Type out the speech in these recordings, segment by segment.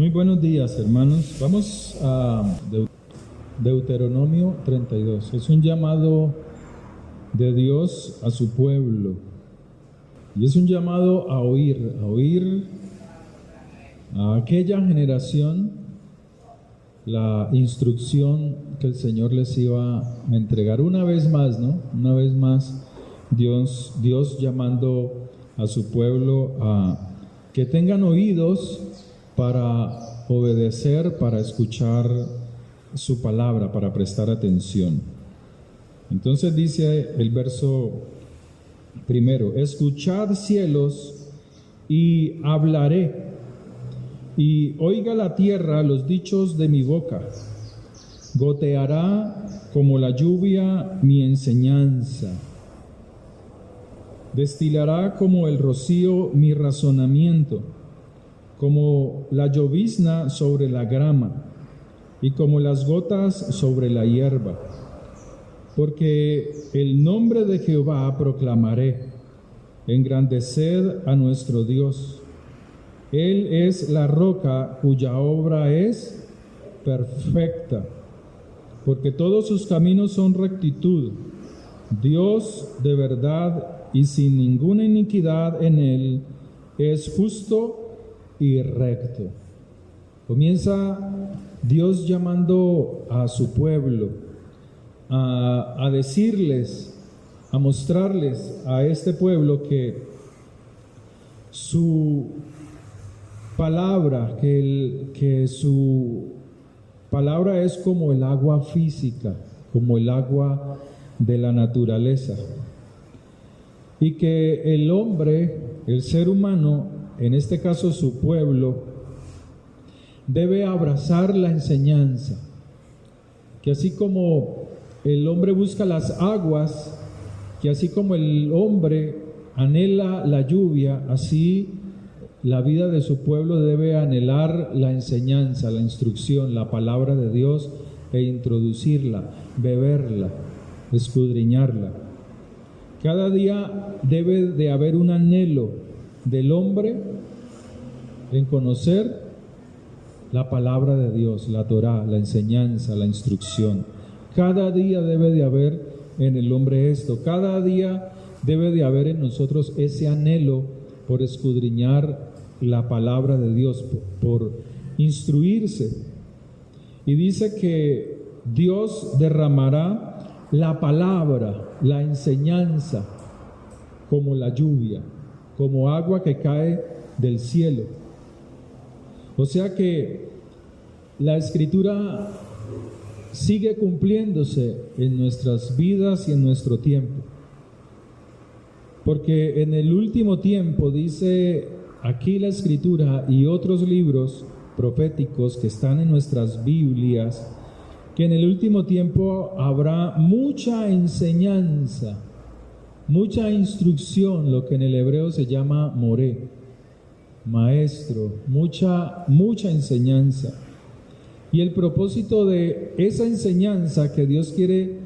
Muy buenos días, hermanos. Vamos a Deuteronomio 32. Es un llamado de Dios a su pueblo. Y es un llamado a oír a aquella generación la instrucción que el Señor les iba a entregar. Una vez más, ¿no? Una vez más, Dios llamando a su pueblo a que tengan oídos para obedecer, para escuchar su palabra, para prestar atención. Entonces dice el verso primero: escuchad cielos y hablaré, y oiga la tierra los dichos de mi boca. Goteará como la lluvia mi enseñanza, destilará como el rocío mi razonamiento, como la llovizna sobre la grama y como las gotas sobre la hierba. Porque el nombre de Jehová proclamaré, engrandeced a nuestro Dios. Él es la roca cuya obra es perfecta, porque todos sus caminos son rectitud. Dios de verdad y sin ninguna iniquidad en él, es justo y recto. Comienza Dios llamando a su pueblo a decirles, a mostrarles a este pueblo que su palabra, que su palabra es como el agua física, como el agua de la naturaleza, y que el hombre, el ser humano, en este caso su pueblo, debe abrazar la enseñanza, que así como el hombre busca las aguas, que así como el hombre anhela la lluvia, así la vida de su pueblo debe anhelar la enseñanza, la instrucción, la palabra de Dios, e introducirla, beberla, escudriñarla. Cada día debe de haber un anhelo del hombre en conocer la palabra de Dios, la Torá, la enseñanza, la instrucción. Cada día debe de haber en el hombre esto. Cada día debe de haber en nosotros ese anhelo por escudriñar la palabra de Dios, por instruirse. Y dice que Dios derramará la palabra, la enseñanza, como la lluvia, como agua que cae del cielo. O sea que la Escritura sigue cumpliéndose en nuestras vidas y en nuestro tiempo. Porque en el último tiempo, dice aquí la Escritura y otros libros proféticos que están en nuestras Biblias, que en el último tiempo habrá mucha enseñanza, mucha instrucción, lo que en el hebreo se llama moré, maestro, mucha enseñanza. Y el propósito de esa enseñanza que Dios quiere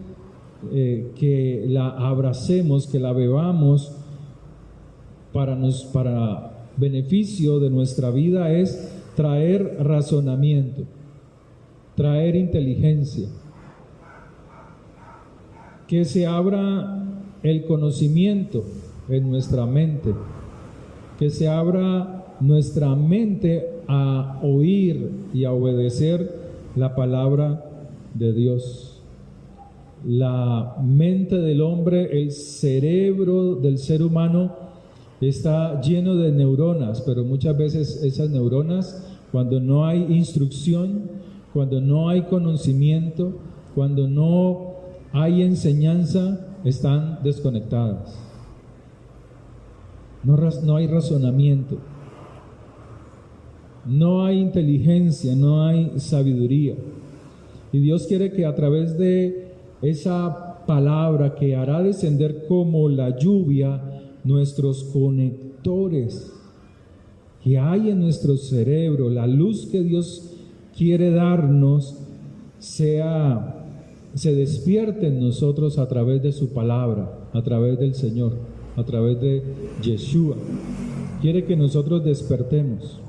que la abracemos, que la bebamos para beneficio de nuestra vida, es traer razonamiento, traer inteligencia, que se abra el conocimiento en nuestra mente, que se abra nuestra mente a oír y a obedecer la palabra de Dios. La mente del hombre, el cerebro del ser humano está lleno de neuronas, pero muchas veces esas neuronas, cuando no hay instrucción, cuando no hay conocimiento, cuando no hay enseñanza, están desconectadas. No hay razonamiento, no hay inteligencia, no hay sabiduría. Y Dios quiere que a través de esa palabra que hará descender como la lluvia, nuestros conectores que hay en nuestro cerebro, la luz que Dios quiere darnos, se despierte en nosotros a través de su palabra, a través del Señor, a través de Yeshua. Quiere que nosotros despertemos.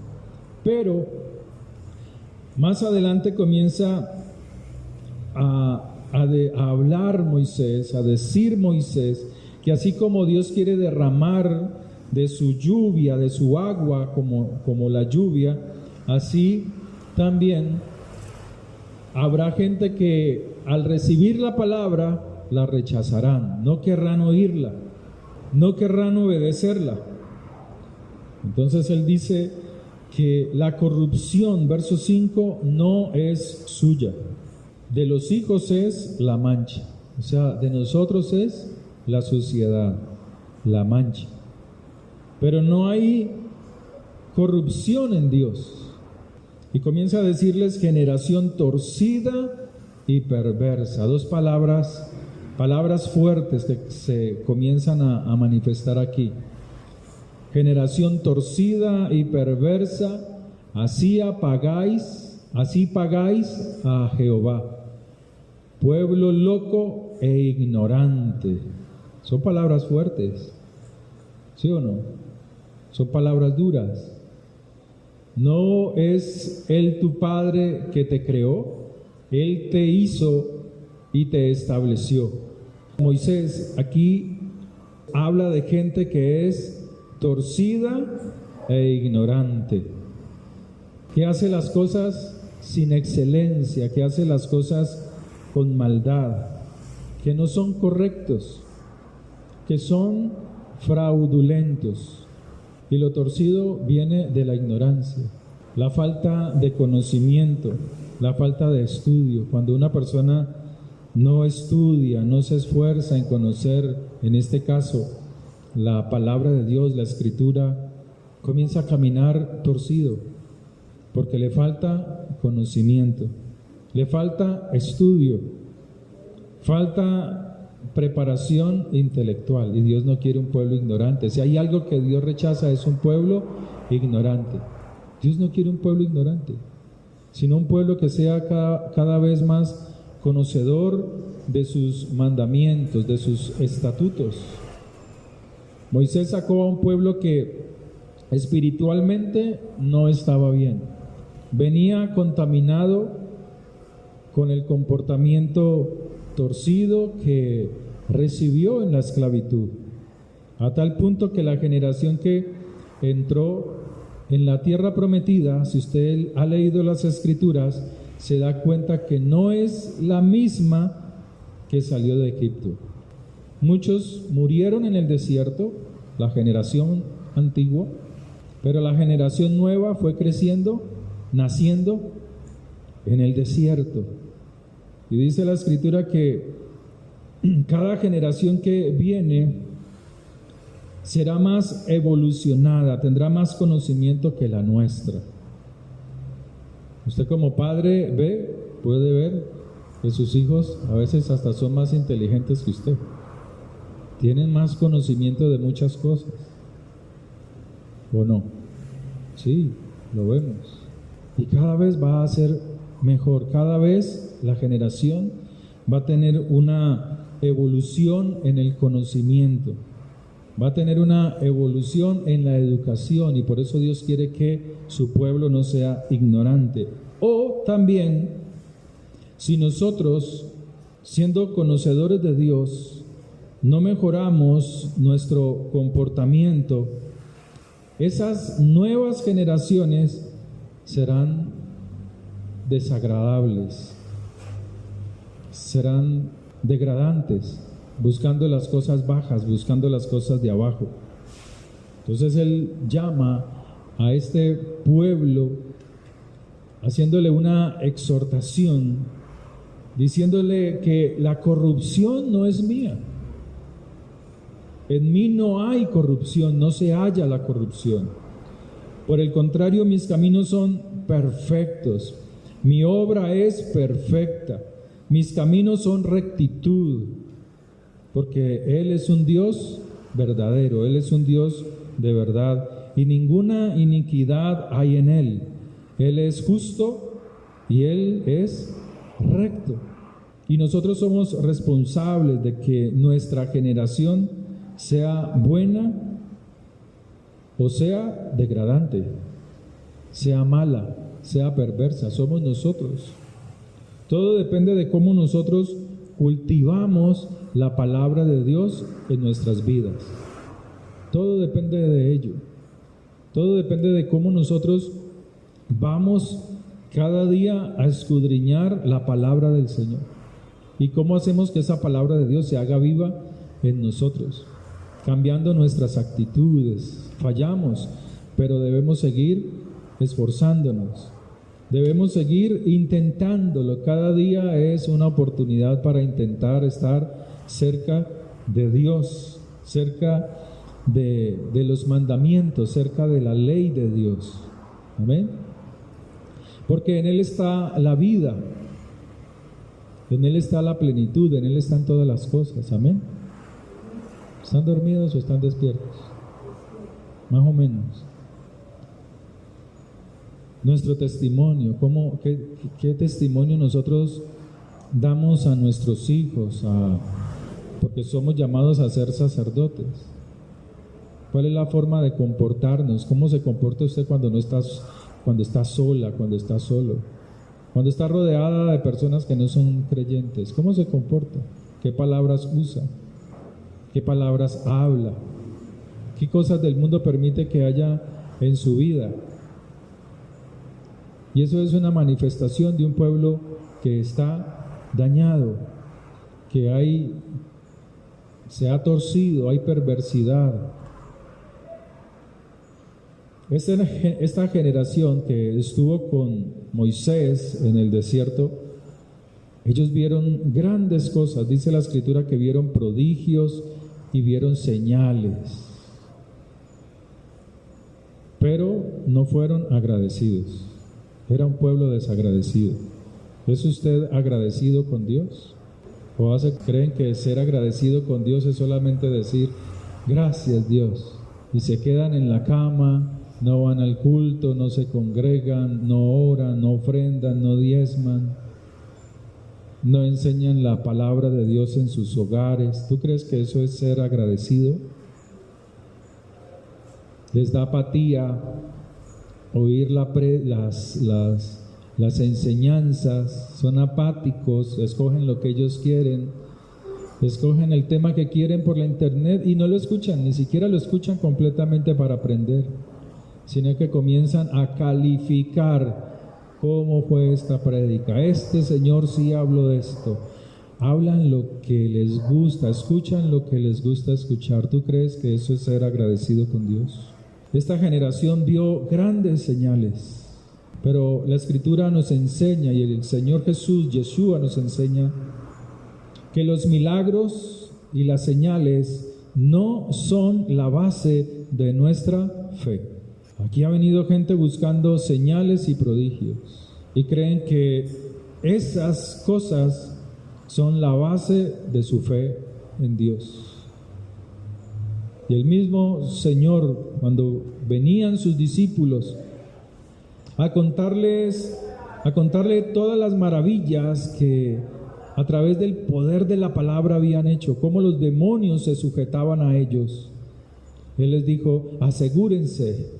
Pero Más adelante comienza a hablar Moisés, a decir Moisés, que así como Dios quiere derramar de su lluvia, de su agua, como la lluvia, así también habrá gente que al recibir la palabra la rechazarán, no querrán oírla, no querrán obedecerla. Entonces él dice que la corrupción, verso 5, no es suya. De los hijos es la mancha, o sea, de nosotros es la suciedad, la mancha. Pero no hay corrupción en Dios. Y comienza a decirles generación torcida y perversa. Dos palabras fuertes que se comienzan a manifestar aquí. Generación torcida y perversa, así pagáis a Jehová. Pueblo loco e ignorante. Son palabras fuertes, ¿sí o no? Son palabras duras. ¿No es Él tu Padre que te creó? Él te hizo y te estableció. Moisés aquí habla de gente que es torcida e ignorante, que hace las cosas sin excelencia, que hace las cosas con maldad, que no son correctos, que son fraudulentos. Y lo torcido viene de la ignorancia, la falta de conocimiento, la falta de estudio. Cuando una persona no estudia, no se esfuerza en conocer, en este caso, la palabra de Dios, la Escritura, comienza a caminar torcido, porque le falta conocimiento, le falta estudio, falta preparación intelectual, y Dios no quiere un pueblo ignorante. Si hay algo que Dios rechaza es un pueblo ignorante. Dios no quiere un pueblo ignorante, sino un pueblo que sea cada vez más conocedor de sus mandamientos, de sus estatutos. Moisés sacó a un pueblo que espiritualmente no estaba bien, venía contaminado con el comportamiento torcido que recibió en la esclavitud, a tal punto que la generación que entró en la tierra prometida, si usted ha leído las Escrituras, se da cuenta que no es la misma que salió de Egipto. Muchos murieron en el desierto, la generación antigua, pero la generación nueva fue creciendo, naciendo en el desierto. Y dice la Escritura que cada generación que viene será más evolucionada, tendrá más conocimiento que la nuestra. Usted como padre puede ver que sus hijos a veces hasta son más inteligentes que usted. Tienen más conocimiento de muchas cosas. ¿O no? Sí, lo vemos. Y cada vez va a ser mejor, cada vez la generación va a tener una evolución en el conocimiento, va a tener una evolución en la educación, y por eso Dios quiere que su pueblo no sea ignorante. O también, si nosotros, siendo conocedores de Dios, no mejoramos nuestro comportamiento, esas nuevas generaciones serán desagradables, serán degradantes, buscando las cosas bajas, buscando las cosas de abajo. Entonces Él llama a este pueblo haciéndole una exhortación, diciéndole que la corrupción no es mía. En mí no hay corrupción, no se halla la corrupción. Por el contrario, mis caminos son perfectos, mi obra es perfecta, mis caminos son rectitud, porque Él es un Dios verdadero, Él es un Dios de verdad, y ninguna iniquidad hay en Él. Él es justo y Él es recto. Y nosotros somos responsables de que nuestra generación sea buena o sea degradante, sea mala, sea perversa, somos nosotros. Todo depende de cómo nosotros cultivamos la palabra de Dios en nuestras vidas. Todo depende de ello. Todo depende de cómo nosotros vamos cada día a escudriñar la palabra del Señor. Y cómo hacemos que esa palabra de Dios se haga viva en nosotros, cambiando nuestras actitudes. Fallamos, pero debemos seguir esforzándonos. Debemos seguir intentándolo. Cada día es una oportunidad para intentar estar cerca de Dios, cerca de los mandamientos, cerca de la ley de Dios. Amén. Porque en Él está la vida, en Él está la plenitud, en Él están todas las cosas. Amén. ¿Están dormidos o están despiertos? Más o menos. Nuestro testimonio, ¿qué testimonio nosotros damos a nuestros hijos? Porque somos llamados a ser sacerdotes. ¿Cuál es la forma de comportarnos? ¿Cómo se comporta usted cuando está sola, cuando está solo? Cuando está rodeada de personas que no son creyentes, ¿cómo se comporta? ¿Qué palabras usa? ¿Qué palabras habla? ¿Qué cosas del mundo permite que haya en su vida? Y eso es una manifestación de un pueblo que está dañado, que se ha torcido, hay perversidad. Esta generación que estuvo con Moisés en el desierto, ellos vieron grandes cosas. Dice la Escritura que vieron prodigios y vieron señales, pero no fueron agradecidos. Era un pueblo desagradecido. ¿Es usted agradecido con Dios? ¿O creen que ser agradecido con Dios es solamente decir gracias Dios? Y se quedan en la cama, no van al culto, no se congregan, no oran, no ofrendan, no diezman, no enseñan la palabra de Dios en sus hogares. ¿Tú crees que eso es ser agradecido? Les da apatía oír las enseñanzas, son apáticos, escogen lo que ellos quieren, escogen el tema que quieren por la internet y no lo escuchan, ni siquiera lo escuchan completamente para aprender, sino que comienzan a calificar cómo fue esta prédica. Este señor sí habló de esto. Hablan lo que les gusta, escuchan lo que les gusta escuchar. ¿Tú crees que eso es ser agradecido con Dios? Esta generación vio grandes señales, pero la Escritura nos enseña, y el Señor Jesús, Yeshua, nos enseña que los milagros y las señales no son la base de nuestra fe. Aquí ha venido gente buscando señales y prodigios y creen que esas cosas son la base de su fe en Dios. Y el mismo Señor, cuando venían sus discípulos a contarle todas las maravillas que a través del poder de la palabra habían hecho, cómo los demonios se sujetaban a ellos, Él les dijo: asegúrense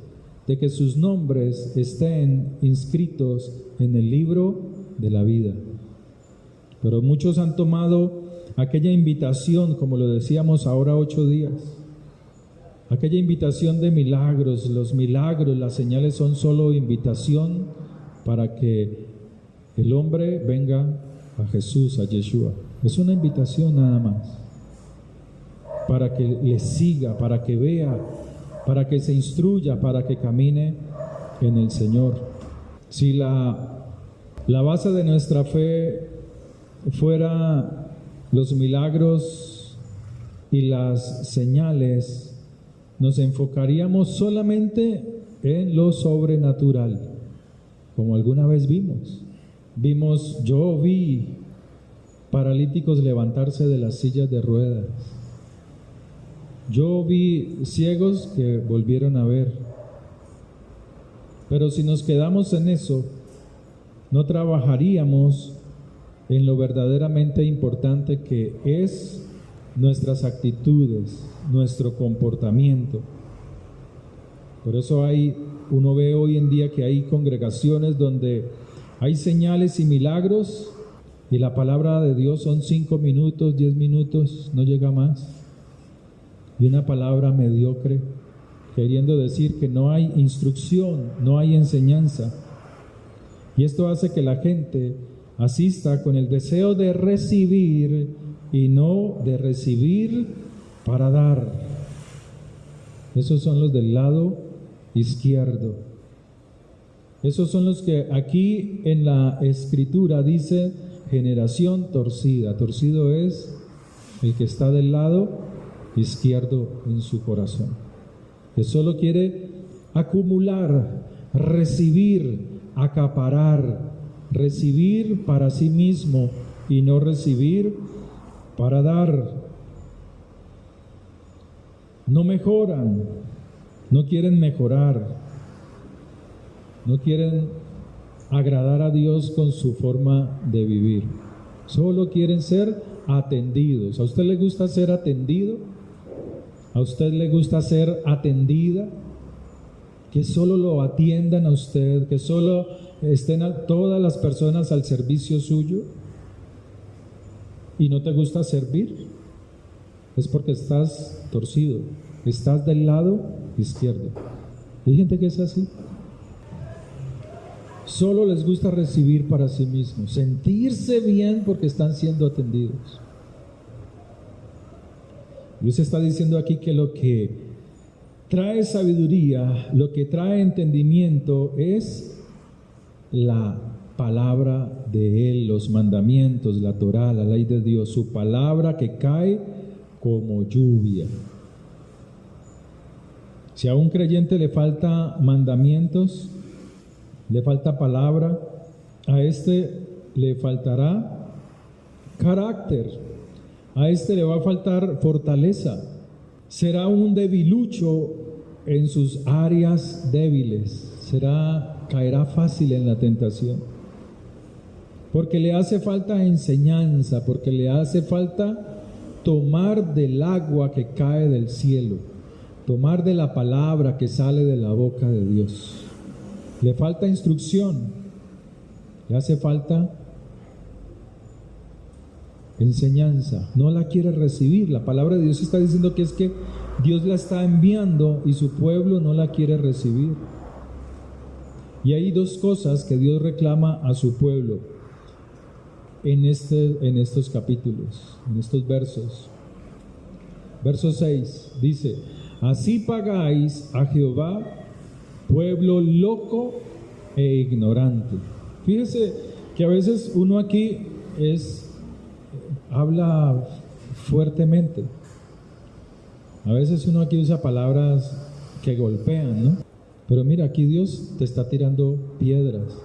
de que sus nombres estén inscritos en el libro de la vida. Pero muchos han tomado aquella invitación, como lo decíamos ahora 8 días, aquella invitación de milagros. Los milagros, las señales son solo invitación para que el hombre venga a Jesús, a Yeshua. Es una invitación nada más, para que le siga, para que vea, para que se instruya, para que camine en el Señor. Si la base de nuestra fe fuera los milagros y las señales, nos enfocaríamos solamente en lo sobrenatural, como alguna vez vimos. Yo vi paralíticos levantarse de las sillas de ruedas. Yo vi ciegos que volvieron a ver. Pero si nos quedamos en eso, no trabajaríamos en lo verdaderamente importante, que es nuestras actitudes, nuestro comportamiento. Por eso hay uno ve hoy en día que hay congregaciones donde hay señales y milagros y la palabra de Dios son 5 minutos, 10 minutos, no llega más. Y una palabra mediocre, queriendo decir que no hay instrucción, no hay enseñanza. Y esto hace que la gente asista con el deseo de recibir y no de recibir para dar. Esos son los del lado izquierdo. Esos son los que aquí en la escritura dice generación torcida. Torcido es el que está del lado izquierdo en su corazón, que solo quiere acumular, recibir, acaparar, recibir para sí mismo y no recibir para dar. No mejoran, no quieren mejorar, no quieren agradar a Dios con su forma de vivir. Solo quieren ser atendidos. ¿A usted le gusta ser atendido? ¿A usted le gusta ser atendida? Que solo lo atiendan a usted, que solo estén todas las personas al servicio suyo. ¿Y no te gusta servir? Es porque estás torcido, estás del lado izquierdo. Hay gente que es así. Solo les gusta recibir para sí mismos, sentirse bien porque están siendo atendidos. Dios está diciendo aquí que lo que trae sabiduría, lo que trae entendimiento es la palabra de Él, los mandamientos, la Torá, la ley de Dios, su palabra que cae como lluvia. Si a un creyente le falta mandamientos, le falta palabra, a este le faltará carácter, a este le va a faltar fortaleza, será un debilucho en sus áreas débiles, caerá fácil en la tentación, porque le hace falta enseñanza, porque le hace falta tomar del agua que cae del cielo, tomar de la palabra que sale de la boca de Dios. Le falta instrucción, le hace falta enseñanza, no la quiere recibir. La palabra de Dios está diciendo que es que Dios la está enviando y su pueblo no la quiere recibir. Y hay dos cosas que Dios reclama a su pueblo en estos capítulos, en estos versos. Verso 6 dice: así pagáis a Jehová, pueblo loco e ignorante. Fíjese que a veces uno aquí habla fuertemente. A veces uno aquí usa palabras que golpean, ¿no? Pero mira, aquí Dios te está tirando piedras.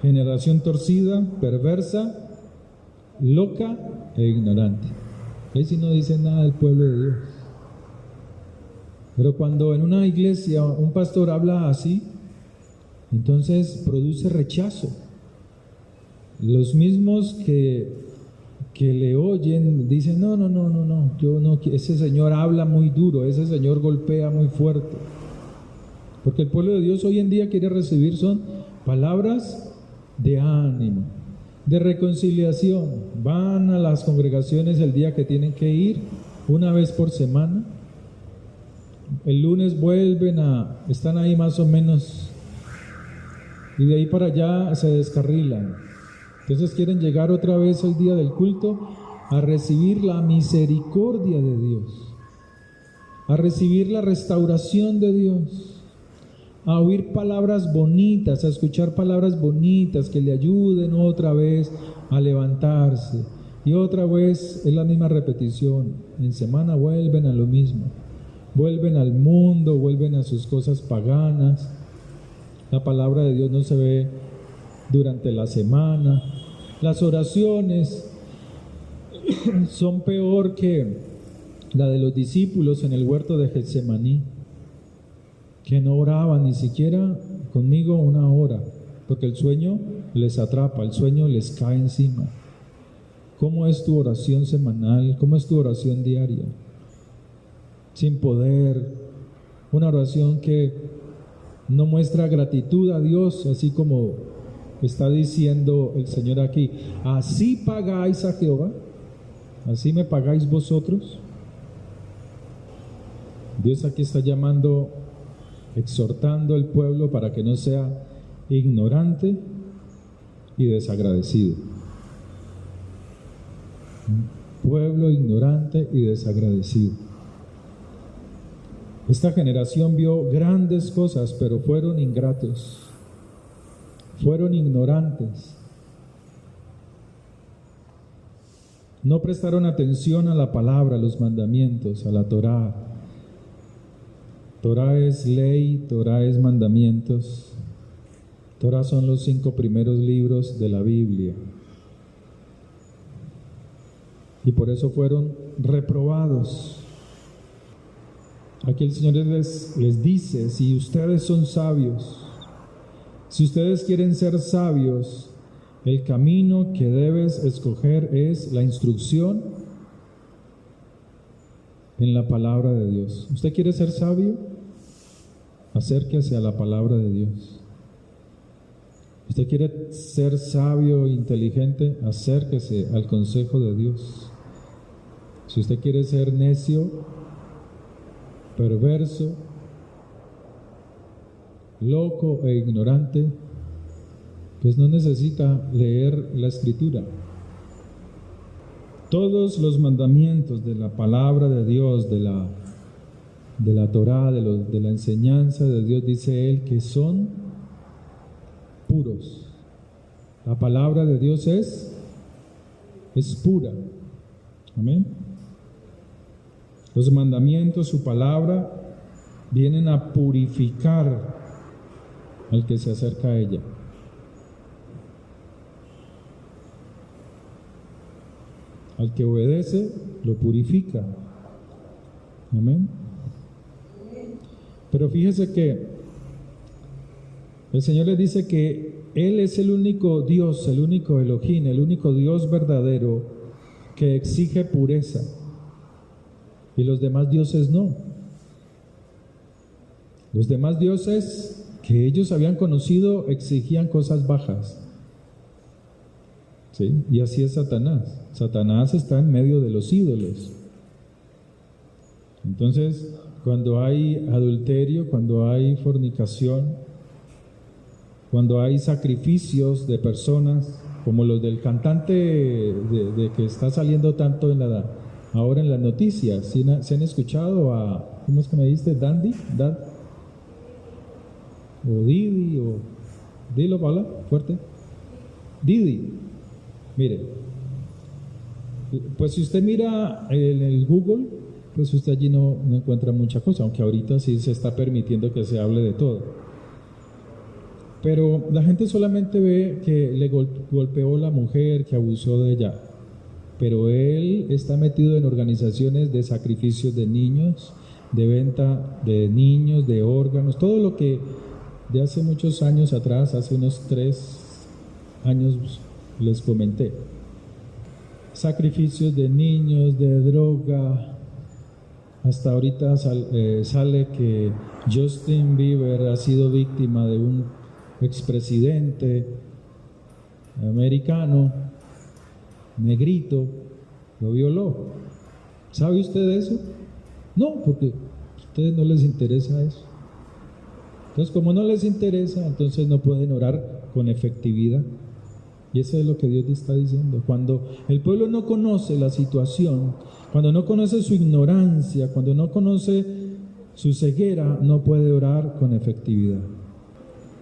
Generación torcida, perversa, loca e ignorante. Ahí sí no dice nada del pueblo de Dios. Pero cuando en una iglesia un pastor habla así, entonces produce rechazo. Los mismos que le oyen dicen: no, yo no, ese señor habla muy duro, ese señor golpea muy fuerte. Porque el pueblo de Dios hoy en día quiere recibir son palabras de ánimo, de reconciliación. Van a las congregaciones el día que tienen que ir, una vez por semana. El lunes están ahí más o menos, y de ahí para allá se descarrilan. Entonces quieren llegar otra vez el día del culto a recibir la misericordia de Dios, a recibir la restauración de Dios, a oír palabras bonitas, a escuchar palabras bonitas que le ayuden otra vez a levantarse. Y otra vez es la misma repetición. En semana vuelven a lo mismo. Vuelven al mundo, vuelven a sus cosas paganas. La palabra de Dios no se ve durante la semana. Las oraciones son peor que la de los discípulos en el huerto de Getsemaní, que no oraban ni siquiera conmigo una hora, porque el sueño les atrapa, el sueño les cae encima. ¿Cómo es tu oración semanal? ¿Cómo es tu oración diaria? Sin poder, una oración que no muestra gratitud a Dios, así como está diciendo el Señor aquí. ¿Así pagáis a Jehová? ¿Así me pagáis vosotros? Dios aquí está llamando, exhortando al pueblo para que no sea ignorante y desagradecido. Un pueblo ignorante y desagradecido. Esta generación vio grandes cosas, pero fueron ingratos, fueron ignorantes. No prestaron atención a la palabra, a los mandamientos, a la Torá. Torá es ley, Torá es mandamientos. Torá son los 5 primeros libros de la Biblia. Y por eso fueron reprobados. Aquí el Señor les dice, si ustedes son sabios, si ustedes quieren ser sabios, el camino que debes escoger es la instrucción en la palabra de Dios. ¿Usted quiere ser sabio? Acérquese a la palabra de Dios. ¿Usted quiere ser sabio e inteligente? Acérquese al consejo de Dios. Si usted quiere ser necio, perverso, loco e ignorante, pues no necesita leer la Escritura. Todos los mandamientos de la palabra de Dios, de la Torá, de la enseñanza de Dios, dice Él que son puros. La palabra de Dios es pura. Amén. Los mandamientos, su palabra, vienen a purificar al que se acerca a ella. Al que obedece, lo purifica. Amén. Pero fíjese que el Señor les dice que Él es el único Dios, el único Elohim, el único Dios verdadero que exige pureza. Y los demás dioses no. Los demás dioses que ellos habían conocido exigían cosas bajas. ¿Sí? Y así es Satanás. Satanás está en medio de los ídolos. Entonces, cuando hay adulterio, cuando hay fornicación, cuando hay sacrificios de personas, como los del cantante de que está saliendo tanto ahora en las noticias, ¿se han escuchado a, cómo es que me dijiste, Dandy? O Didi, o dilo, Paula, fuerte. Didi. Mire, pues si usted mira en el Google, pues usted allí no encuentra mucha cosa, aunque ahorita sí se está permitiendo que se hable de todo. Pero la gente solamente ve que le golpeó la mujer, que abusó de ella. Pero él está metido en organizaciones de sacrificios de niños, de venta de niños, de órganos, todo lo que de hace muchos años atrás, hace unos 3 años les comenté. Sacrificios de niños, de droga. Hasta ahorita sale que Justin Bieber ha sido víctima de un expresidente americano, negrito, lo violó. ¿Sabe usted de eso? No, porque a ustedes no les interesa eso. Entonces, como no les interesa, entonces no pueden orar con efectividad. Y eso es lo que Dios te está diciendo. Cuando el pueblo no conoce la situación, cuando no conoce su ignorancia, cuando no conoce su ceguera, no puede orar con efectividad.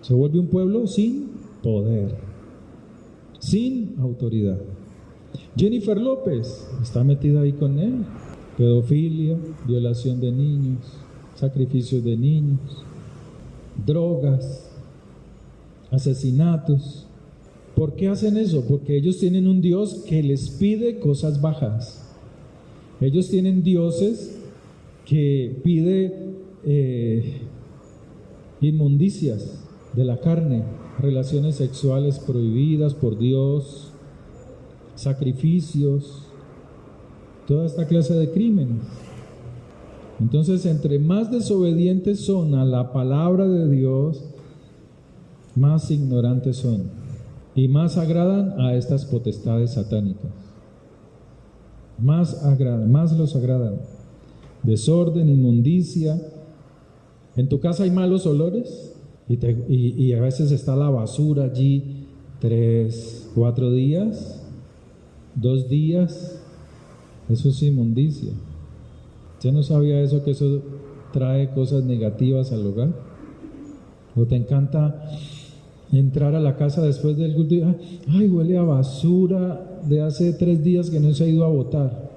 Se vuelve un pueblo sin poder, sin autoridad. Jennifer López está metida ahí con él. Pedofilia, violación de niños, sacrificios de niños, drogas, asesinatos. ¿Por qué hacen eso? Porque ellos tienen un Dios que les pide cosas bajas. Ellos tienen dioses que pide inmundicias de la carne, relaciones sexuales prohibidas por Dios, sacrificios, toda esta clase de crímenes. Entonces, entre más desobedientes son a la palabra de Dios, más ignorantes son y más agradan a estas potestades satánicas. Más los agradan. Desorden, inmundicia. En tu casa hay malos olores y a veces está la basura allí 3, 4 días, 2 días. Eso es inmundicia. ¿Ya no sabía eso, que eso trae cosas negativas al hogar? ¿O te encanta entrar a la casa después del culto y ay, huele a basura de hace 3 días que no se ha ido a botar?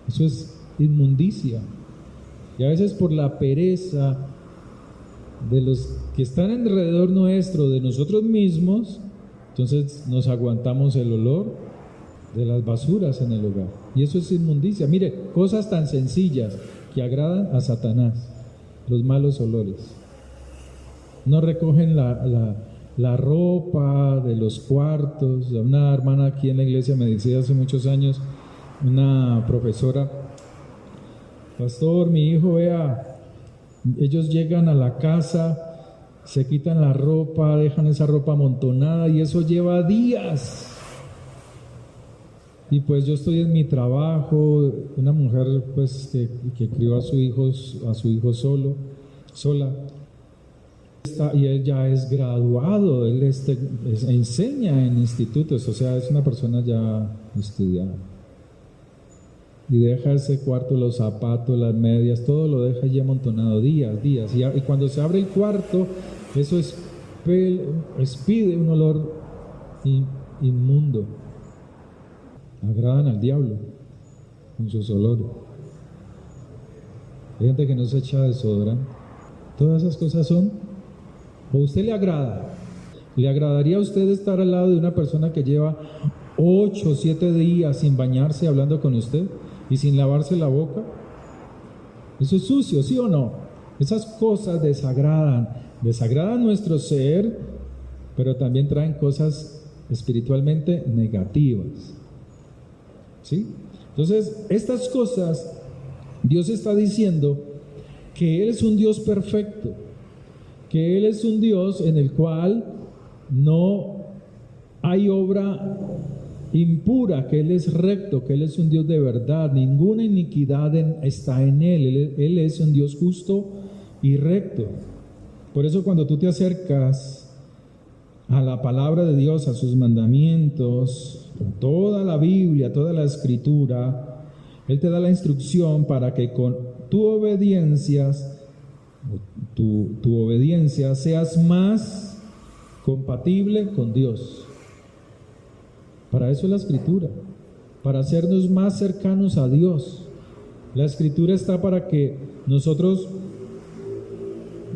Eso es inmundicia. Y a veces por la pereza de los que están alrededor nuestro, de nosotros mismos, entonces nos aguantamos el olor de las basuras en el hogar. Y eso es inmundicia. Mire, cosas tan sencillas que agradan a Satanás, los malos olores. No recogen la ropa de los cuartos. Una hermana aquí en la iglesia me decía hace muchos años, una profesora: pastor, mi hijo, vea, ellos llegan a la casa, se quitan la ropa, dejan esa ropa amontonada y eso lleva días. Y pues yo estoy en mi trabajo, una mujer pues que crió a su hijo sola. Y él ya es graduado, él enseña en institutos, o sea, es una persona ya estudiada. Y deja ese cuarto, los zapatos, las medias, todo lo deja allí amontonado días. Y cuando se abre el cuarto, eso expide un olor inmundo. Agradan al diablo con sus olores. Hay gente que no se echa desodorante. Todas esas cosas son. ¿O a usted le agrada? ¿Le agradaría a usted estar al lado de una persona que lleva 8 o 7 días sin bañarse hablando con usted y sin lavarse la boca? Eso es sucio, ¿sí o no? Esas cosas desagradan nuestro ser, pero también traen cosas espiritualmente negativas. ¿Sí? Entonces, estas cosas, Dios está diciendo que Él es un Dios perfecto, que Él es un Dios en el cual no hay obra impura, que Él es recto, que Él es un Dios de verdad, ninguna iniquidad está en Él. Él es un Dios justo y recto. Por eso cuando tú te acercas a la palabra de Dios, a sus mandamientos, toda la Biblia, toda la Escritura, Él te da la instrucción para que con tu obediencia seas más compatible con Dios. Para eso es la Escritura, para hacernos más cercanos a Dios. La Escritura está para que nosotros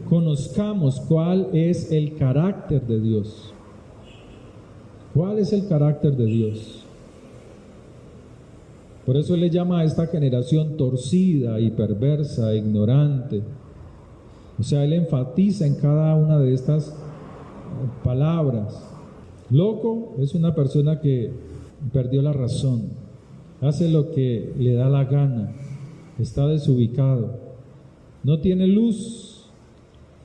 conozcamos cuál es el carácter de Dios. ¿Cuál es el carácter de Dios? Por eso Él le llama a esta generación torcida y perversa, ignorante. O sea, Él enfatiza en cada una de estas palabras. Loco es una persona que perdió la razón, hace lo que le da la gana, está desubicado, no tiene luz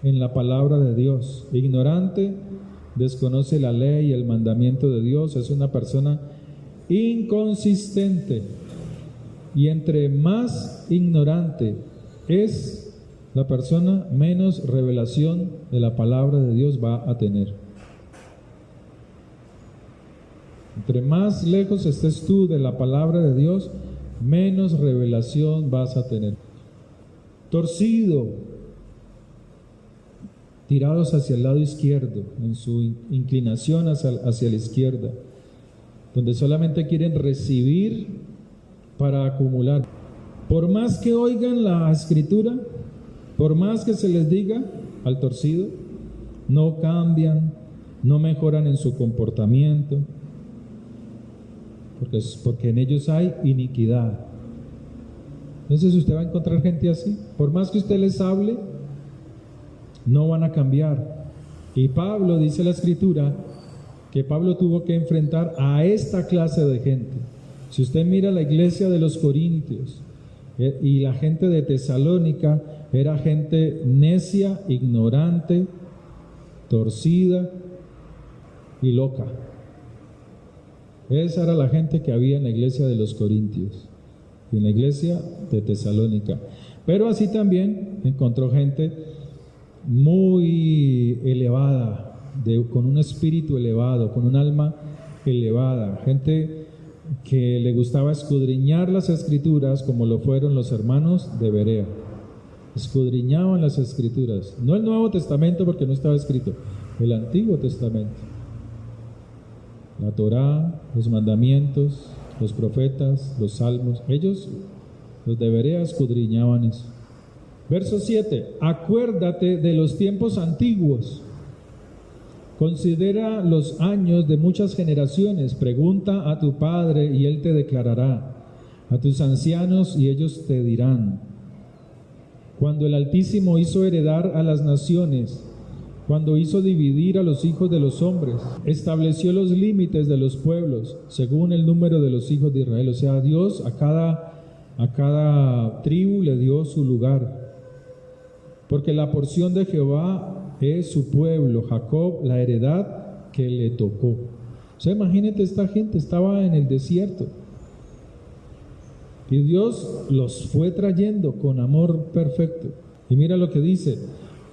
en la palabra de Dios. Ignorante, desconoce la ley y el mandamiento de Dios, es una persona inconsistente. Y entre más ignorante es la persona, menos revelación de la palabra de Dios va a tener. Entre más lejos estés tú de la palabra de Dios, menos revelación vas a tener. Torcido, tirados hacia el lado izquierdo, en su inclinación hacia la izquierda, donde solamente quieren recibir para acumular. Por más que oigan la Escritura, por más que se les diga al torcido, no cambian, no mejoran en su comportamiento, porque en ellos hay iniquidad. Entonces usted va a encontrar gente así. Por más que usted les hable, no van a cambiar. Y Pablo, dice la Escritura, que Pablo tuvo que enfrentar a esta clase de gente. Si usted mira la iglesia de los Corintios, Y la gente de Tesalónica era gente necia, ignorante, torcida y loca. Esa era la gente que había en la iglesia de los Corintios y en la iglesia de Tesalónica. Pero así también encontró gente muy elevada, con un espíritu elevado, con un alma elevada, gente que le gustaba escudriñar las escrituras, como lo fueron los hermanos de Berea. Escudriñaban las escrituras, no el Nuevo Testamento porque no estaba escrito, el Antiguo Testamento, la Torá, los mandamientos, los profetas, los salmos. Ellos, los de Berea, escudriñaban eso. Verso 7, acuérdate de los tiempos antiguos, considera los años de muchas generaciones, pregunta a tu padre y él te declarará, a tus ancianos y ellos te dirán. Cuando el Altísimo hizo heredar a las naciones, cuando hizo dividir a los hijos de los hombres, estableció los límites de los pueblos según el número de los hijos de Israel. O sea, Dios a cada tribu le dio su lugar, porque la porción de Jehová es su pueblo, Jacob, la heredad que le tocó. O sea, imagínate, esta gente estaba en el desierto y Dios los fue trayendo con amor perfecto. Y mira lo que dice: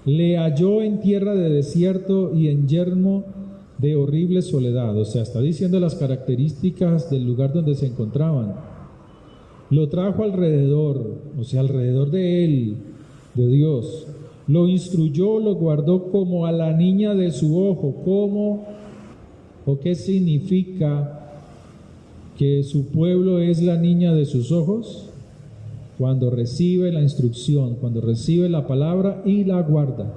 le halló en tierra de desierto y en yermo de horrible soledad. O sea, está diciendo las características del lugar donde se encontraban. Lo trajo alrededor, o sea, alrededor de él, de Dios. Lo instruyó, lo guardó como a la niña de su ojo. ¿Cómo o qué significa que su pueblo es la niña de sus ojos? Cuando recibe la instrucción, cuando recibe la palabra y la guarda.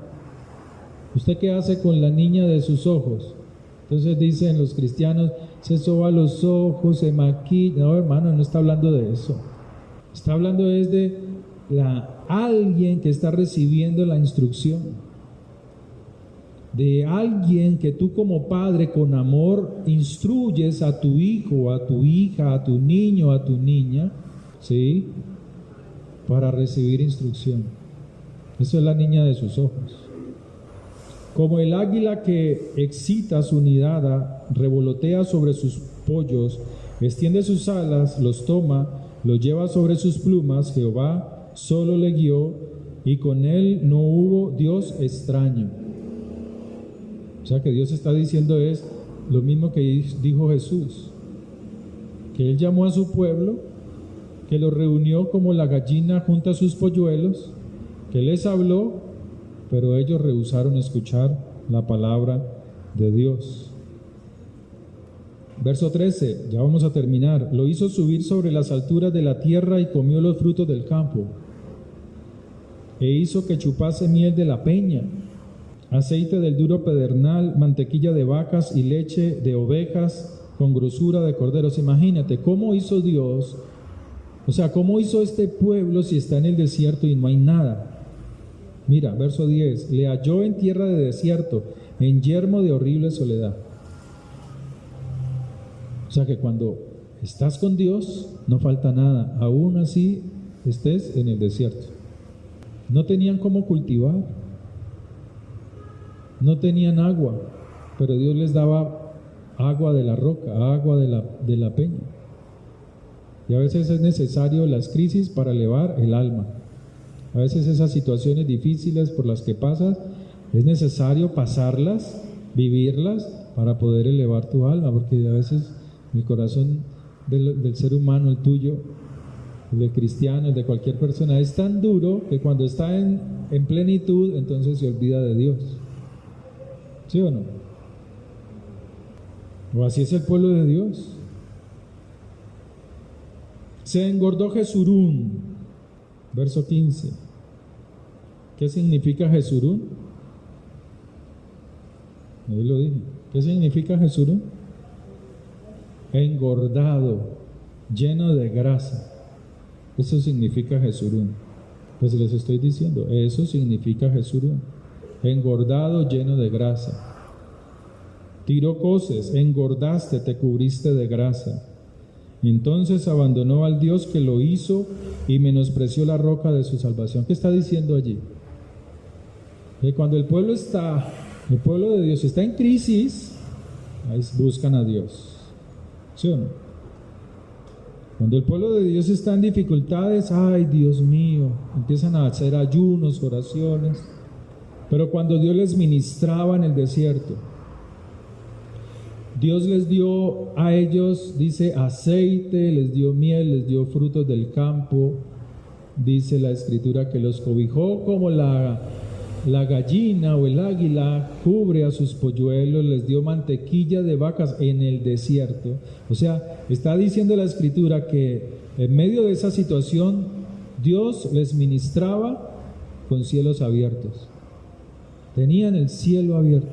¿Usted qué hace con la niña de sus ojos? Entonces dicen los cristianos, se soba los ojos, se maquilla. No, hermano, no está hablando de eso. Está hablando de alguien que está recibiendo la instrucción. De alguien que tú como padre con amor instruyes a tu hijo, a tu hija, a tu niño, a tu niña, ¿sí?, para recibir instrucción. Eso es la niña de sus ojos. Como el águila que excita su nidada, revolotea sobre sus pollos, extiende sus alas, los toma, los lleva sobre sus plumas, Jehová solo le guió y con él no hubo Dios extraño. O sea que Dios está diciendo es lo mismo que dijo Jesús, que él llamó a su pueblo, que lo reunió como la gallina junta sus polluelos, que les habló, pero ellos rehusaron escuchar la palabra de Dios. Verso 13, ya vamos a terminar. Lo hizo subir sobre las alturas de la tierra y comió los frutos del campo. E hizo que chupase miel de la peña, aceite del duro pedernal, mantequilla de vacas y leche de ovejas con grosura de corderos. Imagínate, ¿cómo hizo Dios? O sea, ¿cómo hizo este pueblo si está en el desierto y no hay nada? Mira, verso 10, le halló en tierra de desierto, en yermo de horrible soledad. O sea que cuando estás con Dios, no falta nada, aún así estés en el desierto. No tenían cómo cultivar, no tenían agua, pero Dios les daba agua de la roca, agua de la peña. Y a veces es necesario las crisis para elevar el alma. A veces esas situaciones difíciles por las que pasas, es necesario pasarlas, vivirlas, para poder elevar tu alma, porque a veces el corazón del ser humano, el tuyo, el del cristiano, el de cualquier persona, es tan duro que cuando está en plenitud, entonces se olvida de Dios. ¿Sí o no? O así es el pueblo de Dios. Se engordó Jesurún, verso 15. ¿Qué significa Jesurún? Ahí lo dije. ¿Qué significa Jesurún? Engordado, lleno de grasa. Eso significa Jesurún. Pues les estoy diciendo, eso significa Jesurún. Engordado, lleno de grasa. Tiró coces, engordaste, te cubriste de grasa. Entonces abandonó al Dios que lo hizo y menospreció la roca de su salvación. ¿Qué está diciendo allí? Que cuando el pueblo de Dios está en crisis, ahí buscan a Dios. ¿Sí o no? Cuando el pueblo de Dios está en dificultades, ay Dios mío, empiezan a hacer ayunos, oraciones. Pero cuando Dios les ministraba en el desierto, Dios les dio a ellos, dice, aceite, les dio miel, les dio frutos del campo. Dice la Escritura que los cobijó como la gallina o el águila cubre a sus polluelos, les dio mantequilla de vacas en el desierto. O sea, está diciendo la Escritura que en medio de esa situación Dios les ministraba con cielos abiertos. Tenían el cielo abierto.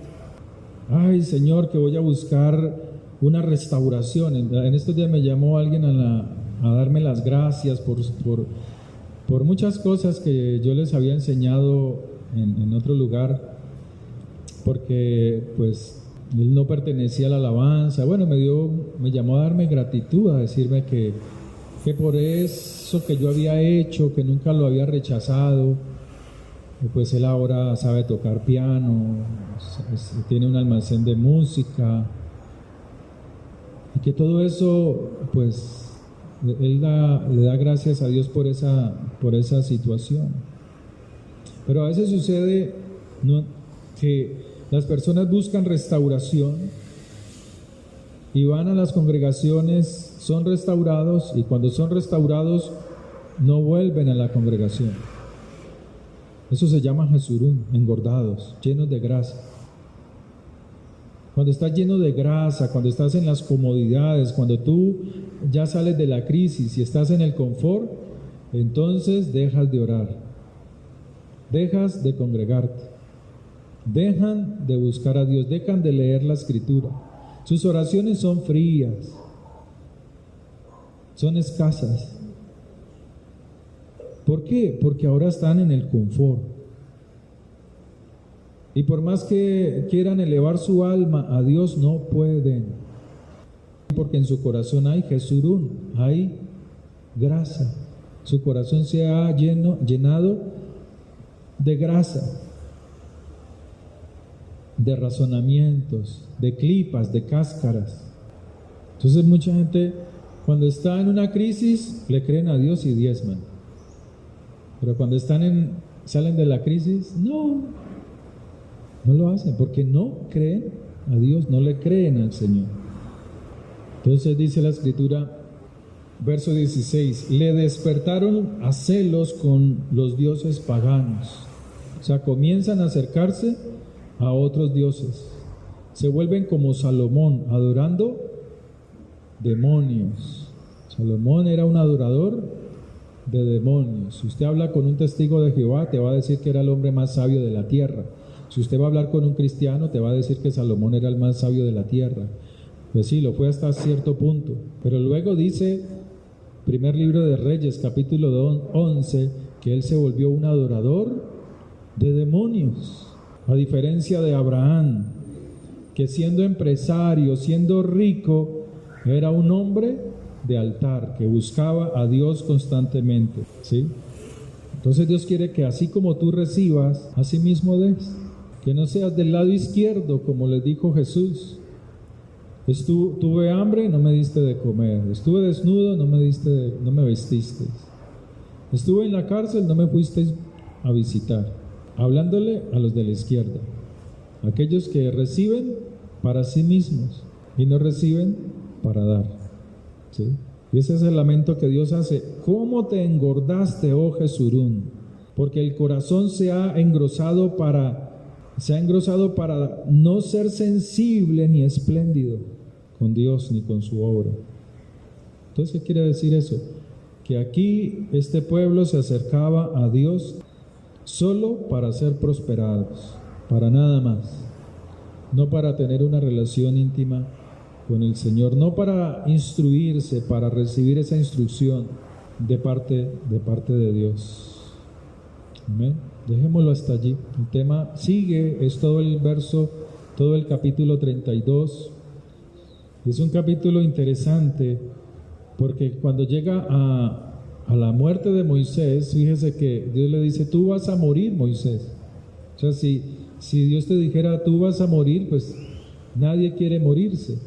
Ay Señor, que voy a buscar una restauración. En estos días me llamó alguien a darme las gracias por muchas cosas que yo les había enseñado en otro lugar, porque pues él no pertenecía a la alabanza. Bueno, me llamó a darme gratitud, a decirme que por eso que yo había hecho, que nunca lo había rechazado, pues él ahora sabe tocar piano, tiene un almacén de música, y que todo eso, pues él le da gracias a Dios por esa situación. Pero a veces sucede, ¿no?, que las personas buscan restauración y van a las congregaciones, son restaurados, y cuando son restaurados no vuelven a la congregación. Eso se llama Jesurún, engordados, llenos de grasa. Cuando estás lleno de grasa, cuando estás en las comodidades, cuando tú ya sales de la crisis y estás en el confort, entonces dejas de orar, dejas de congregarte, dejan de buscar a Dios, dejan de leer la Escritura. Sus oraciones son frías, son escasas. ¿Por qué? Porque ahora están en el confort. Y por más que quieran elevar su alma a Dios, no pueden. Porque en su corazón hay Jesurún, hay grasa. Su corazón se ha llenado de grasa, de razonamientos, de clipas, de cáscaras. Entonces mucha gente, cuando está en una crisis, le creen a Dios y diezman. Pero cuando salen de la crisis, no lo hacen, porque no creen a Dios, no le creen al Señor. Entonces dice la Escritura, verso 16, le despertaron a celos con los dioses paganos. O sea, comienzan a acercarse a otros dioses. Se vuelven como Salomón, adorando demonios. Salomón era un adorador de demonios. Si usted habla con un testigo de Jehová, te va a decir que era el hombre más sabio de la tierra. Si usted va a hablar con un cristiano, te va a decir que Salomón era el más sabio de la tierra. Pues sí, lo fue hasta cierto punto. Pero luego dice, primer libro de Reyes, capítulo 11, que él se volvió un adorador de demonios. A diferencia de Abraham, que siendo empresario, siendo rico, era un hombre de altar, que buscaba a Dios constantemente, ¿sí? Entonces Dios quiere que así como tú recibas, así mismo des. Que no seas del lado izquierdo, como les dijo Jesús. Tuve hambre, no me diste de comer. Estuve desnudo, no me vestiste. Estuve en la cárcel, no me fuisteis a visitar. Hablándole a los de la izquierda, aquellos que reciben para sí mismos y no reciben para dar, ¿sí? Y ese es el lamento que Dios hace. ¿Cómo te engordaste, oh Jesurún? Porque el corazón se ha engrosado para no ser sensible ni espléndido con Dios ni con su obra. Entonces, ¿qué quiere decir eso? Que aquí este pueblo se acercaba a Dios solo para ser prosperados, para nada más, no para tener una relación íntima con el Señor, no para instruirse, para recibir esa instrucción de parte de Dios. Amén. Dejémoslo hasta allí. El tema sigue, es todo todo el capítulo 32. Es un capítulo interesante Porque cuando llega a la muerte de Moisés, fíjese que Dios le dice, tú vas a morir, Moisés. O sea, si Dios te dijera, tú vas a morir, pues nadie quiere morirse.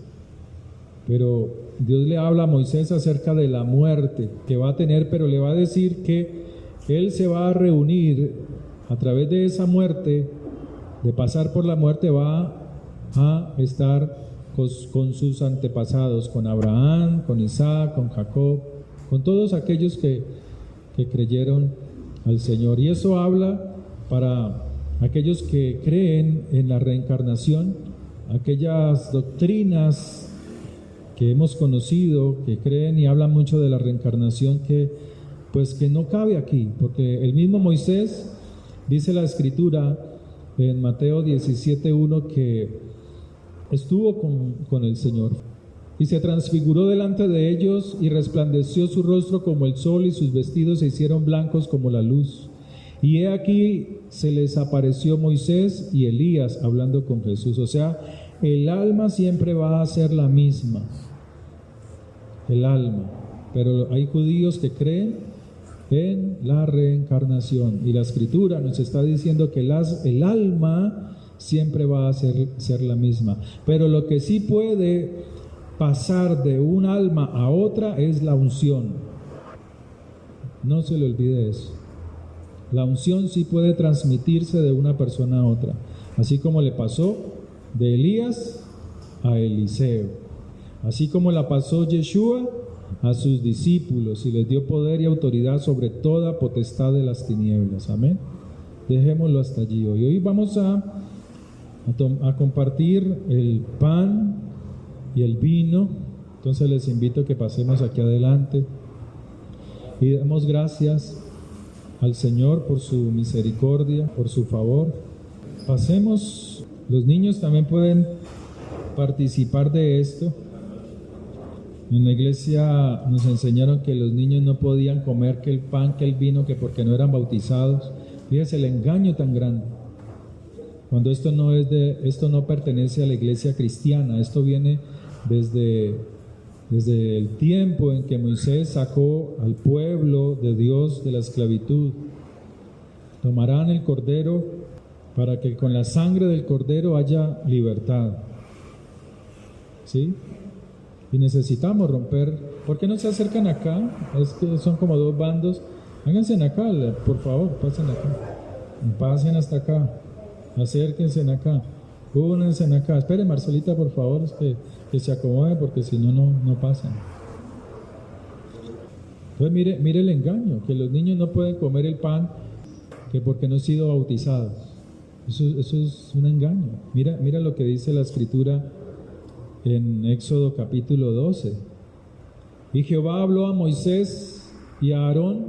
Pero Dios le habla a Moisés acerca de la muerte que va a tener, pero le va a decir que él se va a reunir a través de esa muerte, de pasar por la muerte, va a estar con sus antepasados, con Abraham, con Isaac, con Jacob, con todos aquellos que creyeron al Señor. Y eso habla para aquellos que creen en la reencarnación, aquellas doctrinas que hemos conocido, que creen y hablan mucho de la reencarnación, que no cabe aquí, porque el mismo Moisés, dice la Escritura en Mateo 17:1, que estuvo con el Señor y se transfiguró delante de ellos y resplandeció su rostro como el sol y sus vestidos se hicieron blancos como la luz. Y he aquí se les apareció Moisés y Elías hablando con Jesús. O sea, el alma siempre va a ser la misma, el alma, pero hay judíos que creen en la reencarnación y la Escritura nos está diciendo que el alma siempre va a ser la misma, pero lo que sí puede pasar de un alma a otra es la unción. No se le olvide eso. La unción sí puede transmitirse de una persona a otra, así como le pasó de Elías a Eliseo, así como la pasó Yeshua a sus discípulos y les dio poder y autoridad sobre toda potestad de las tinieblas. Amén. Dejémoslo hasta allí hoy. Hoy vamos a compartir el pan y el vino. Entonces les invito a que pasemos aquí adelante y demos gracias al Señor por su misericordia, por su favor. Pasemos, los niños también pueden participar de esto. En la iglesia nos enseñaron que los niños no podían comer que el pan, que el vino, que porque no eran bautizados. Fíjese el engaño tan grande. Cuando esto no pertenece a la iglesia cristiana, esto viene desde el tiempo en que Moisés sacó al pueblo de Dios de la esclavitud. Tomarán el cordero para que con la sangre del cordero haya libertad. ¿Sí? Y necesitamos romper. ¿Por qué no se acercan acá? Es que son como dos bandos. Háganse acá, por favor, pasen acá. Pasen hasta acá. Acérquense acá. Únanse acá. Espere, Marcelita, por favor, que se acomode, porque si no, no pasan. Entonces mire el engaño, que los niños no pueden comer el pan que porque no han sido bautizados. Eso es un engaño. Mira lo que dice la Escritura en Éxodo capítulo 12. Y Jehová habló a Moisés y a Aarón: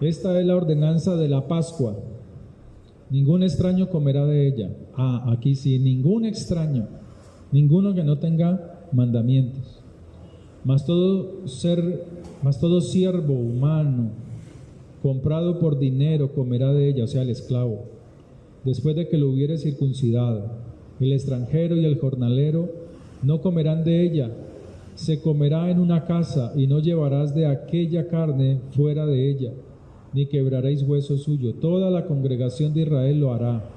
esta es la ordenanza de la Pascua. Ningún extraño comerá de ella. Aquí sí, ningún extraño, ninguno que no tenga mandamientos. Mas todo siervo humano comprado por dinero comerá de ella, o sea, el esclavo, después de que lo hubiere circuncidado. El extranjero y el jornalero no comerán de ella. Se comerá en una casa, y no llevarás de aquella carne fuera de ella, ni quebraréis hueso suyo. Toda la congregación de Israel lo hará.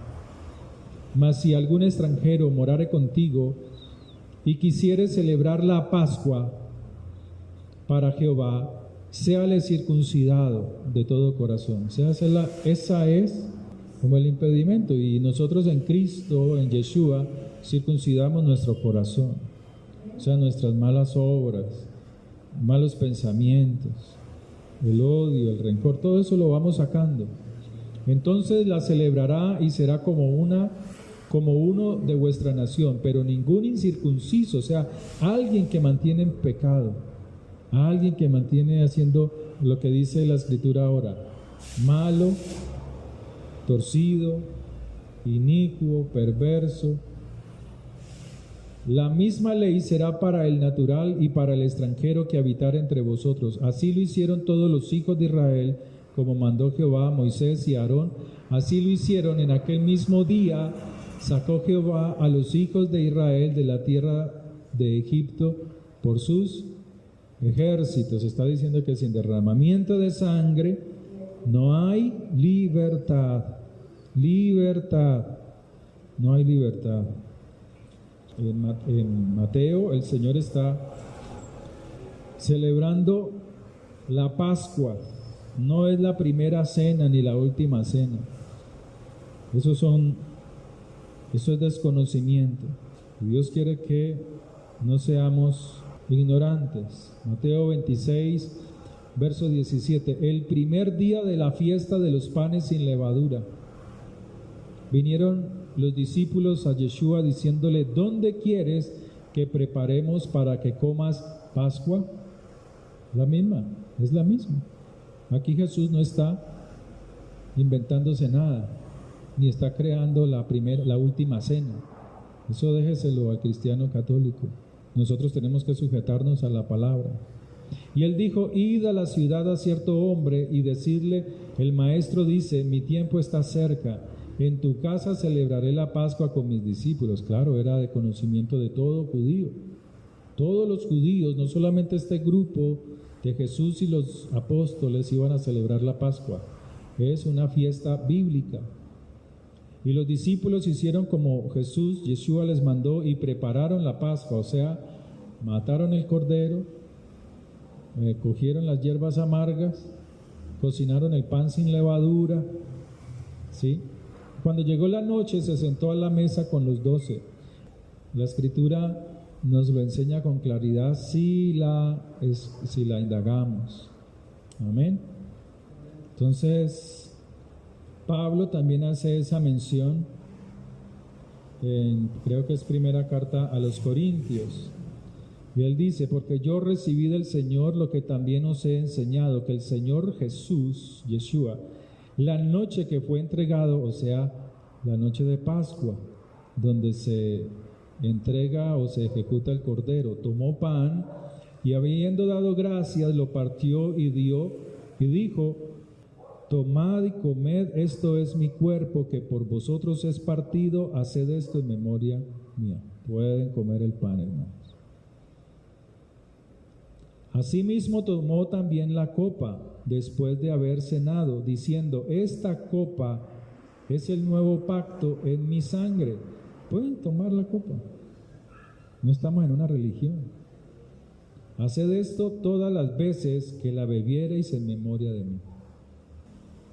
Mas si algún extranjero morare contigo y quisiere celebrar la Pascua para Jehová, séale circuncidado de todo corazón. Esa es como el impedimento, y nosotros en Cristo, en Yeshua, circuncidamos nuestro corazón, o sea, nuestras malas obras, malos pensamientos, el odio, el rencor, todo eso lo vamos sacando. Entonces la celebrará y será como uno de vuestra nación, pero ningún incircunciso, o sea, alguien que mantiene en pecado, alguien que mantiene haciendo lo que dice la Escritura ahora, malo, torcido, inicuo, perverso. La misma ley será para el natural y para el extranjero que habitar entre vosotros. Así lo hicieron todos los hijos de Israel, como mandó Jehová a Moisés y a Aarón. Así lo hicieron en aquel mismo día. Sacó Jehová a los hijos de Israel de la tierra de Egipto por sus ejércitos. Está diciendo que sin derramamiento de sangre no hay libertad. Libertad. No hay libertad. En Mateo el Señor está celebrando la Pascua. No es la primera cena ni la última cena. Eso es desconocimiento. Dios quiere que no seamos ignorantes. Mateo 26, verso 17. El primer día de la fiesta de los panes sin levadura, vinieron los discípulos a Yeshua diciéndole: ¿dónde quieres que preparemos para que comas Pascua? Es la misma. Aquí Jesús no está inventándose nada, ni está creando la última cena. Eso déjeselo al cristiano católico. Nosotros tenemos que sujetarnos a la palabra. Y él dijo: id a la ciudad a cierto hombre y decirle: el maestro dice, mi tiempo está cerca, en tu casa celebraré la Pascua con mis discípulos. Claro, era de conocimiento de todo judío. Todos los judíos, no solamente este grupo de Jesús y los apóstoles, iban a celebrar la Pascua. Es una fiesta bíblica. Y los discípulos hicieron como Yeshua les mandó y prepararon la Pascua, o sea, mataron el cordero, cogieron las hierbas amargas, cocinaron el pan sin levadura, ¿sí? Cuando llegó la noche se sentó a la mesa con los 12. La Escritura nos lo enseña con claridad si la indagamos. Amén. Entonces, Pablo también hace esa mención, creo que es primera carta a los Corintios, y él dice: porque yo recibí del Señor lo que también os he enseñado, que el Señor Jesús, Yeshua, la noche que fue entregado, o sea, la noche de Pascua, donde se entrega o se ejecuta el cordero, tomó pan y habiendo dado gracias, lo partió y dio, y dijo: tomad y comed, esto es mi cuerpo que por vosotros es partido, haced esto en memoria mía. Pueden comer el pan, hermanos. Asimismo tomó también la copa después de haber cenado, diciendo: esta copa es el nuevo pacto en mi sangre. Pueden tomar la copa. No estamos en una religión. Haced esto todas las veces que la bebiereis en memoria de mí.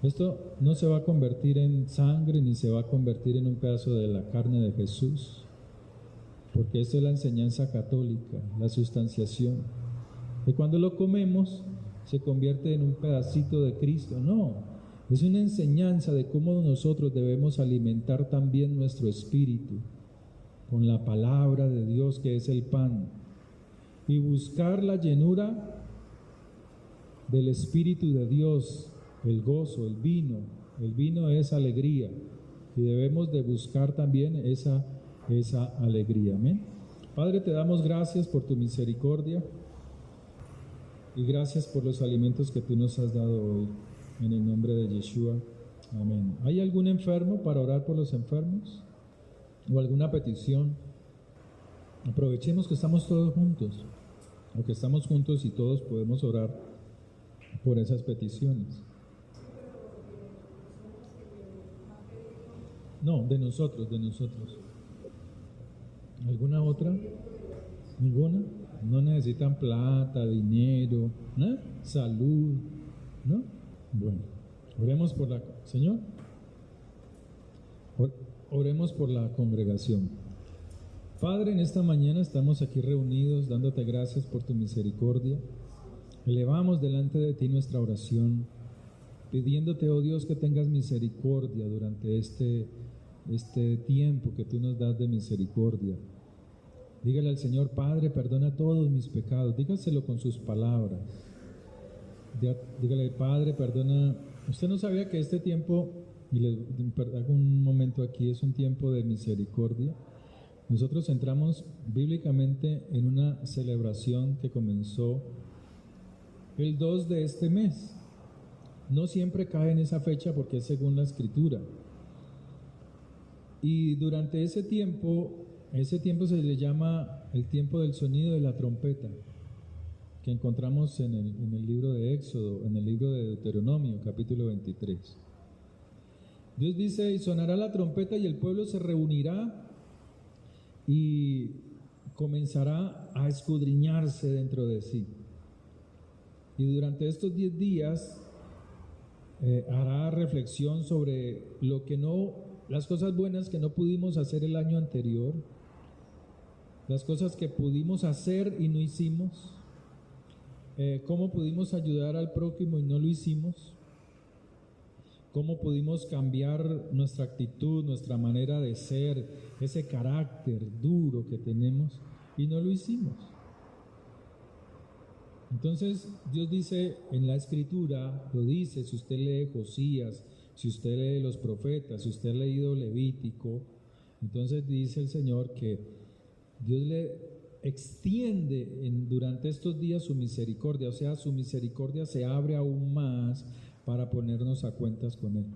Esto no se va a convertir en sangre ni se va a convertir en un pedazo de la carne de Jesús, porque esto es la enseñanza católica, la sustanciación. Y cuando lo comemos se convierte en un pedacito de Cristo. No, es una enseñanza de cómo nosotros debemos alimentar también nuestro espíritu con la palabra de Dios, que es el pan, y buscar la llenura del Espíritu de Dios, el gozo, el vino. El vino es alegría y debemos de buscar también esa alegría. Amén. Padre, te damos gracias por tu misericordia y gracias por los alimentos que tú nos has dado hoy, en el nombre de Yeshua. Amén. ¿Hay algún enfermo para orar por los enfermos? ¿O alguna petición? Aprovechemos que estamos todos juntos, o que estamos juntos y todos podemos orar por esas peticiones. No, de nosotros. ¿Alguna otra? ¿Ninguna? No necesitan plata, dinero, ¿no? Salud, ¿no? Bueno, oremos por Señor. Oremos por la congregación. Padre, en esta mañana estamos aquí reunidos dándote gracias por tu misericordia. Elevamos delante de ti nuestra oración, pidiéndote, oh Dios, que tengas misericordia durante este tiempo que tú nos das de misericordia. Dígale al Señor: Padre, perdona todos mis pecados. Dígaselo con sus palabras. Dígale: Padre, perdona. Usted no sabía que este tiempo, y le hago un momento aquí, es un tiempo de misericordia. Nosotros entramos bíblicamente en una celebración que comenzó el 2 de este mes. No siempre cae en esa fecha porque es según la Escritura. Y durante ese tiempo se le llama el tiempo del sonido de la trompeta. que encontramos en el libro de Éxodo, en el libro de Deuteronomio, capítulo 23. Dios dice, y sonará la trompeta y el pueblo se reunirá y comenzará a escudriñarse dentro de sí. Y durante estos 10 días hará reflexión sobre las cosas buenas que no pudimos hacer el año anterior, las cosas que pudimos hacer y no hicimos, cómo pudimos ayudar al prójimo y no lo hicimos, cómo pudimos cambiar nuestra actitud, nuestra manera de ser, ese carácter duro que tenemos y no lo hicimos. Entonces Dios dice en la Escritura, lo dice, si usted lee Josías, si usted lee los profetas, si usted ha leído Levítico, entonces dice el Señor que Dios le extiende durante estos días su misericordia, o sea, su misericordia se abre aún más para ponernos a cuentas con Él,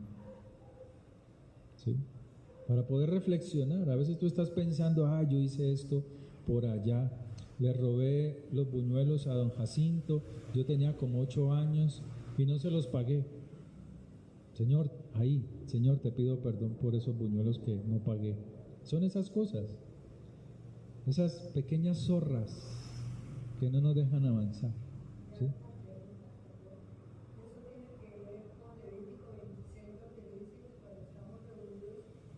¿sí? Para poder reflexionar. A veces tú estás pensando, yo hice esto por allá, le robé los buñuelos a don Jacinto, yo tenía como 8 años y no se los pagué. Señor, Señor, te pido perdón por esos buñuelos que no pagué. Son esas cosas, esas pequeñas zorras que no nos dejan avanzar.